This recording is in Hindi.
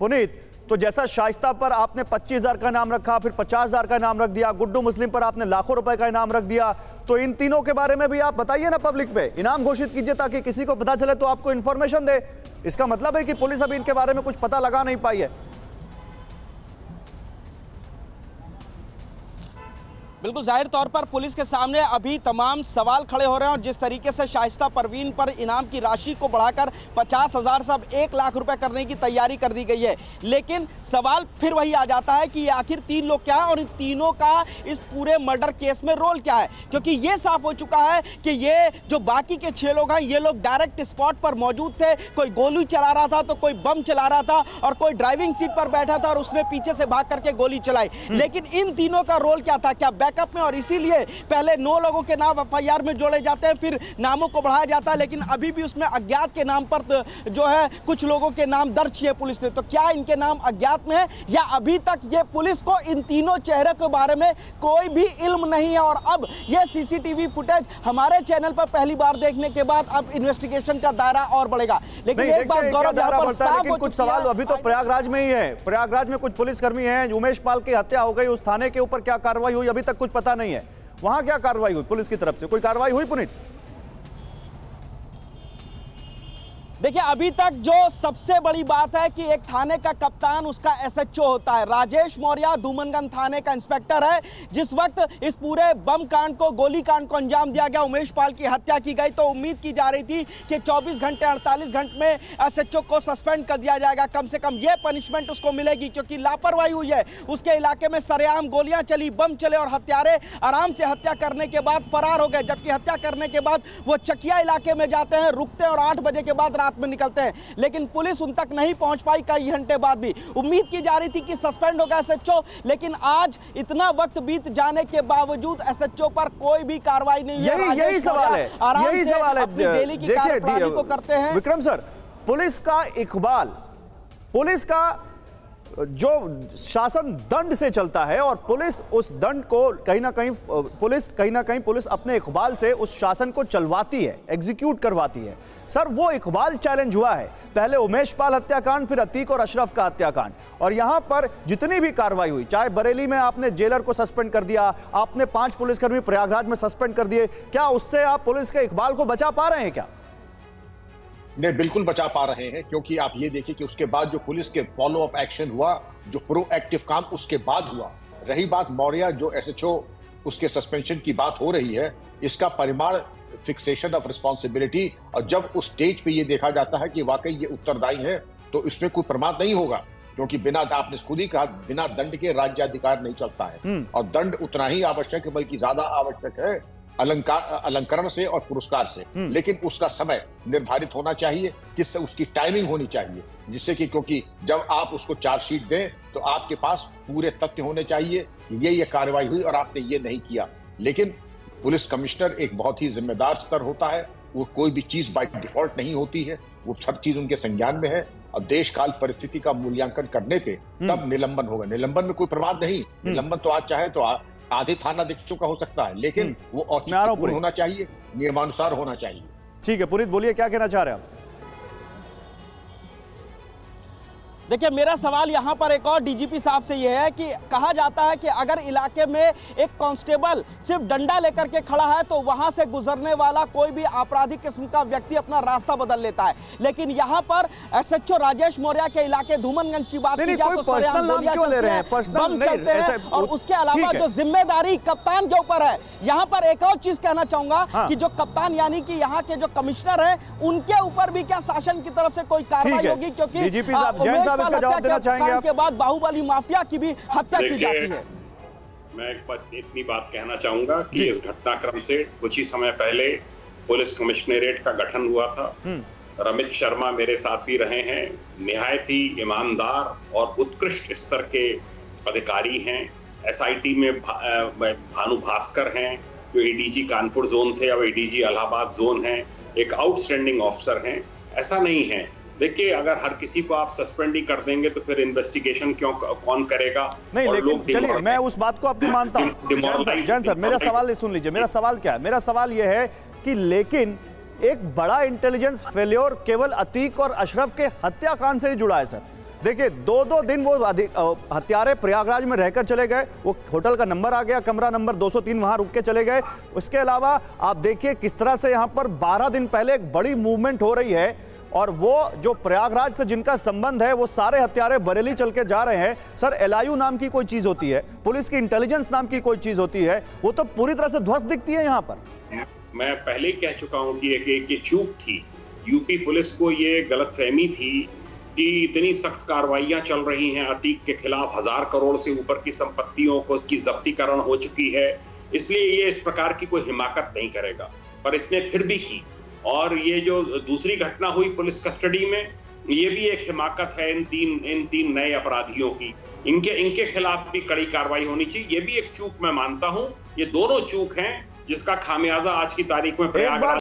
पुनीत, तो जैसा शाइस्ता पर आपने 25,000 का नाम रखा, फिर 50,000 का नाम रख दिया, गुड्डू मुस्लिम पर आपने लाखों रुपए का इनाम रख दिया, तो इन तीनों के बारे में भी आप बताइए ना, पब्लिक पे इनाम घोषित कीजिए ताकि किसी को पता चले तो आपको इंफॉर्मेशन दे। इसका मतलब है कि पुलिस अभी इनके बारे में कुछ पता लगा नहीं पाई है। बिल्कुल जाहिर तौर पर पुलिस के सामने अभी तमाम सवाल खड़े हो रहे हैं और जिस तरीके से शाइस्ता परवीन पर इनाम की राशि को बढ़ाकर 50,000 से अब 1 लाख रुपए करने की तैयारी कर दी गई है, लेकिन सवाल फिर वही आ जाता है कि आखिर 3 लोग क्या है और इन तीनों का इस पूरे मर्डर केस में रोल क्या है, क्योंकि ये साफ हो चुका है कि ये जो बाकी के 6 लोग हैं ये लोग डायरेक्ट स्पॉट पर मौजूद थे। कोई गोली चला रहा था तो कोई बम चला रहा था और कोई ड्राइविंग सीट पर बैठा था और उसने पीछे से भाग करके गोली चलाई, लेकिन इन तीनों का रोल क्या था, क्या बैकअप में, और इसीलिए पहले 9 लोगों के नाम एफआईआर में जोड़े जाते हैं, फिर नामों को बढ़ाया जाता है, लेकिन अभी भी उसमें अज्ञात के नाम पर जो है कुछ लोगों के नाम दर्ज किए पुलिस ने। तो क्या इनके नाम अज्ञात में है या अभी तक ये पुलिस को इन तीनों चेहरे के बारे में कोई भी इल्म नहीं है? और अब ये सीसीटीवी फुटेज हमारे चैनल पर पहली बार देखने के बाद अब इन्वेस्टिगेशन का दायरा और बढ़ेगा। लेकिन एक बात गौरव, कुछ सवाल अभी तो प्रयागराज में ही है, प्रयागराज में कुछ पुलिसकर्मी हैं, उमेश पाल की हत्या हो गई, उस थाने के ऊपर क्या कार्रवाई हुई अभी तक कुछ पता नहीं है, वहां क्या कार्रवाई हुई पुलिस की तरफ से, कोई कार्रवाई हुई पुनीत? देखिए अभी तक जो सबसे बड़ी बात है कि एक थाने का कप्तान उसका एसएचओ होता है। राजेश मौर्य धूमनगंज थाने का इंस्पेक्टर है। जिस वक्त इस पूरे बम कांड को, गोली कांड को अंजाम दिया गया, उमेश पाल की हत्या की गई, तो उम्मीद की जा रही थी कि 24 घंटे 48 घंटे में एसएचओ को सस्पेंड कर दिया जाएगा, कम से कम ये पनिशमेंट उसको मिलेगी, क्योंकि लापरवाही हुई है। उसके इलाके में सरेआम गोलियां चली, बम चले और हत्यारे आराम से हत्या करने के बाद फरार हो गए, जबकि हत्या करने के बाद वो चकिया इलाके में जाते हैं, रुकते हैं और 8 बजे के बाद में निकलते हैं, लेकिन पुलिस उन तक नहीं पहुंच पाई कई घंटे बाद भी। उम्मीद की जा रही थी कि सस्पेंड होगा एसएचओ, लेकिन आज इतना वक्त बीत जाने के बावजूद एसएचओ पर कोई भी कार्रवाई नहीं हुई। यही सवाल है, यही सवाल है। देखिए करते हैं विक्रम सर, पुलिस का इकबाल, पुलिस का जो शासन दंड से चलता है और पुलिस उस दंड को कहीं ना कहीं पुलिस अपने इकबाल से उस शासन को चलवाती है, एग्जीक्यूट करवाती है। सर वो इकबाल चैलेंज हुआ है, पहले उमेश पाल हत्याकांड, फिर अतीक और अशरफ का हत्याकांड, और यहां पर जितनी भी कार्रवाई हुई, चाहे बरेली में आपने जेलर को सस्पेंड कर दिया, आपने 5 पुलिसकर्मी प्रयागराज में सस्पेंड कर दिए, क्या उससे आप पुलिस के इकबाल को बचा पा रहे हैं क्या? नहीं, बिल्कुल बचा पा रहे हैं, क्योंकि आप ये देखिए कि उसके बाद जो पुलिस के फॉलो अप एक्शन हुआ, जो प्रोएक्टिव काम उसके बाद हुआ। रही बात मौर्य जो एसएचओ उसके सस्पेंशन की बात हो रही है, इसका परिमाण फिक्सेशन ऑफ रिस्पॉन्सिबिलिटी, और जब उस स्टेज पे ये देखा जाता है कि वाकई ये उत्तरदायी है, तो इसमें कोई प्रमाद नहीं होगा, क्योंकि बिना, आपने खुद ही कहा, बिना दंड के राज्याधिकार नहीं चलता है, और दंड उतना ही आवश्यक है, बल्कि ज्यादा आवश्यक है अलंकरण से और पुरस्कार से। लेकिन उसका समय निर्धारित होना चाहिए, किससे उसकी टाइमिंग होनी चाहिए, जिससे कि, क्योंकि जब आप उसको चार्जशीट दें तो आपके पास पूरे तथ्य होने चाहिए, ये कार्रवाई हुई और आपने ये नहीं किया। लेकिन पुलिस कमिश्नर एक बहुत ही जिम्मेदार स्तर होता है, वो कोई भी चीज बाय डिफॉल्ट नहीं होती है, वो सब चीज उनके संज्ञान में है, और देश काल परिस्थिति का मूल्यांकन करने पे तब निलंबन होगा। निलंबन में कोई प्रमाद नहीं, निलंबन तो आज चाहे तो आधे थानाध्यक्षों का हो सकता है, लेकिन वो औचित्यपूर्ण होना चाहिए, नियमानुसार होना चाहिए। ठीक है पुनीत, बोलिए क्या कहना चाह रहे हैं आप? देखिए मेरा सवाल यहाँ पर एक और डीजीपी साहब से यह है कि कहा जाता है कि अगर इलाके में एक कांस्टेबल सिर्फ डंडा लेकर के खड़ा है तो वहां से गुजरने वाला कोई भी आपराधिक किस्म का व्यक्ति अपना रास्ता बदल लेता है, लेकिन यहाँ पर एसएचओ राजेश मौर्य के इलाके धूमनगंज की बात की जाए तो सरेआम गोलियां चलती हैं, बम चलते हैं, और उसके अलावा जो जिम्मेदारी कप्तान के ऊपर है। यहाँ पर एक और चीज कहना चाहूंगा कि जो कप्तान यानी कि यहाँ के जो कमिश्नर है, उनके ऊपर भी क्या शासन की तरफ से कोई कार्रवाई होगी? क्योंकि इसका जवाब देना चाहेंगे आप? के बाद बाहुबली माफिया की भी हत्या की जाती है। मैं इतनी बात कहना चाहूंगा कि इस घटनाक्रम से कुछ ही समय पहले पुलिस कमिश्नरेट का गठन हुआ था। रमित शर्मा मेरे साथ भी रहे हैं, निहायत ही ईमानदार और उत्कृष्ट स्तर के अधिकारी हैं। एसआईटी में भानु भास्कर हैं, जो एडीजी कानपुर जोन थे, अब एडीजी इलाहाबाद जोन हैं, एक आउटस्टैंडिंग ऑफिसर हैं। ऐसा नहीं है, देखिए अगर हर किसी को आप सस्पेंड ही कर देंगे तो फिर इन्वेस्टिगेशन कौन करेगा? नहीं, लेकिन चलिए मैं उस बात को आपकी मानता हूं। जैन सर मेरा सवाल सुन लीजिए, मेरा सवाल क्या है? मेरा सवाल यह है कि लेकिन एक बड़ा इंटेलिजेंस फेल्योर केवल अतीक और अशरफ के हत्याकांड से ही जुड़ा है सर। देखिए 2-2 दिन वो हत्यारे प्रयागराज में रहकर चले गए, वो होटल का नंबर आ गया, कमरा नंबर 203 वहां रुक के चले गए। उसके अलावा आप देखिए किस तरह से यहां पर 12 दिन पहले एक बड़ी मूवमेंट हो रही है और वो जो प्रयागराज से जिनका संबंध है वो सारे हत्यारे बरेली चल के जा रहे हैं। सर एलआईयू नाम की कोई चीज होती है, पुलिस की इंटेलिजेंस नाम की कोई चीज होती है, वो तो पूरी तरह से ध्वस्त दिखती है यहाँ पर। मैं पहले ही कह चुका हूं कि एक चूक थी, यूपी पुलिस को ये गलतफहमी थी कि इतनी सख्त कार्रवाइयां चल रही हैं अतीक के खिलाफ, 1000 करोड़ से ऊपर की संपत्तियों को की जब्तीकरण हो चुकी है, इसलिए ये इस प्रकार की कोई हिमाकत नहीं करेगा, पर इसने फिर भी की। और ये जो दूसरी घटना हुई पुलिस कस्टडी में, ये भी एक हिमाकत है इन तीन नए अपराधियों की, इनके खिलाफ भी कड़ी कार्रवाई होनी चाहिए। ये भी एक चूक मैं मानता हूं, ये दोनों चूक हैं जिसका खामियाजा आज की तारीख में प्रयागराज